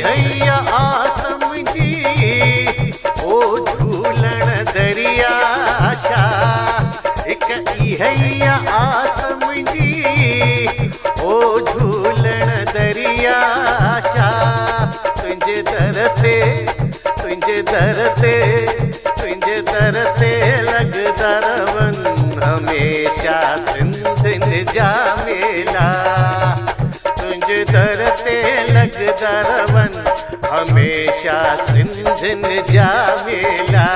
हैया आसम जी ओ झूलण दरिया छा। हिक ई हैया आसम जी ओ झूलण दरिया छा। तुंहिंजे दर ते तुंहिंजे दर ते तुंहिंजे दर ते लॻंदा रहनि हमेशा सिंधियुनि जा मेला। तुंहिंजे दर ते लॻंदा रहनि हमेशा सिंधियुनि जा मेला।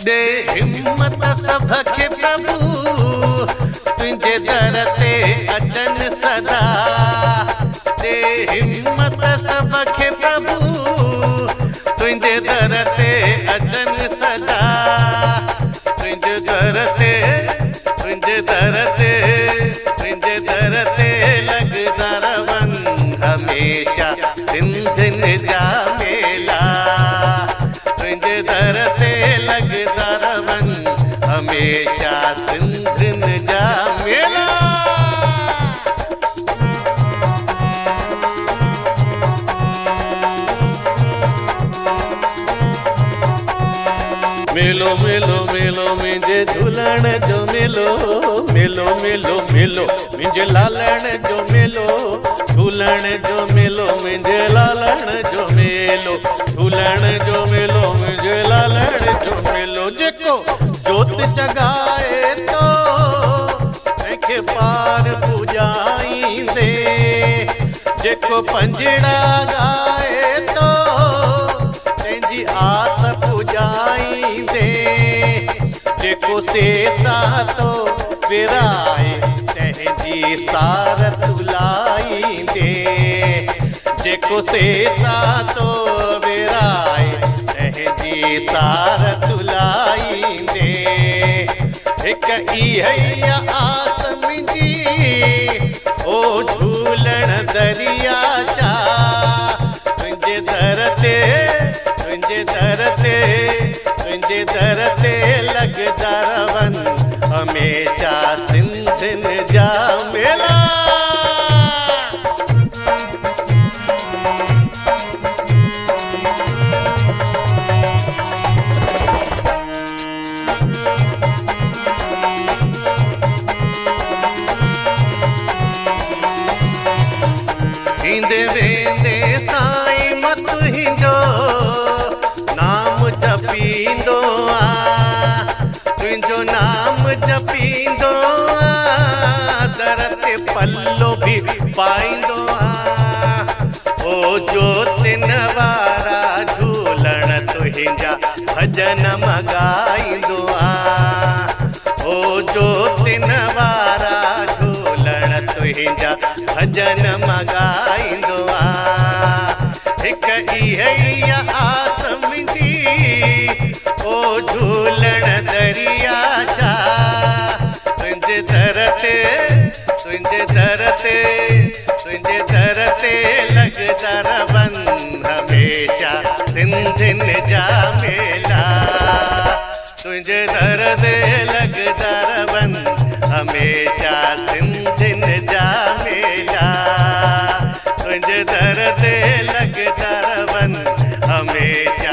ॾे हिम्मत सभखे प्रभु तुंहिंजे दर ते अचनि सदा। ॾे हिम्मत सभखे प्रभु तुंहिंजे दर ते अचनि सदा। तुंहिंजे दर ते तुंहिंजे दर ते तुंहिंजे दर ते लॻंदा रहनि हमेशा सिंधियुनि जा मेला। तुंहिंजे दर ते लॻंदा रहनि हमेशा सिंधियुनि जा मेला। मेलो मेलो मेलो मुंहिंजे झूलण जो मेलो। मेलो मेलो मेलो मुंहिंजे लालण जो मेलो। झूलण जो मेलो मुंहिंजे लालण जो मेलो। झूलण जो मेलो मुंहिंजे लालण जो मेलो। जेको जोत जगाए तो तंहिंखे पार पुॼाईंदे। जेको पंजड़ा ॻाए तो तंहिंजी आस पुॼाईंदे। जेको सेसा तो विराए तंहिंजी सार तुलाईंदे। जेको सेसा तो विराए तंहिंजी सार तुलाईंदे। हिक ई हैया आस मुंहिंजी ओ झूलण दरिया छा। तुंहिंजे दर ते तुंहिंजे दर ते तुंहिंजे दर ते लॻंदा रहनि हमेशा सिंधियुनि जा मेला। ईंदे वेंदे साईं मत हिंजो नाम जपींदो आ। तुंहिंजो नाम जपींदो आ दर ते पल्लो बि पाईंदो आ। ओ ज्योतिन वारा झूलण तुंहिंजा भजन मॻाईंदो आ। ओ ज्योतिन वारा झूलण तुंहिंजा भजन मॻाईंदो आ। हिक ई हैया आस मुंहिंजी ओ झूलण दरिया छा। तुंहिंजे दर ते तुंहिंजे दर ते तुंहिंजे दर ते लॻंदा रहनि हमेशा सिंधियुनि जा मेला। तुंहिंजे दर ते लॻंदा रहनि हमेशा सिंधियुनि जा मेला। तुंहिंजे दर ते लॻंदा रहनि हमेशा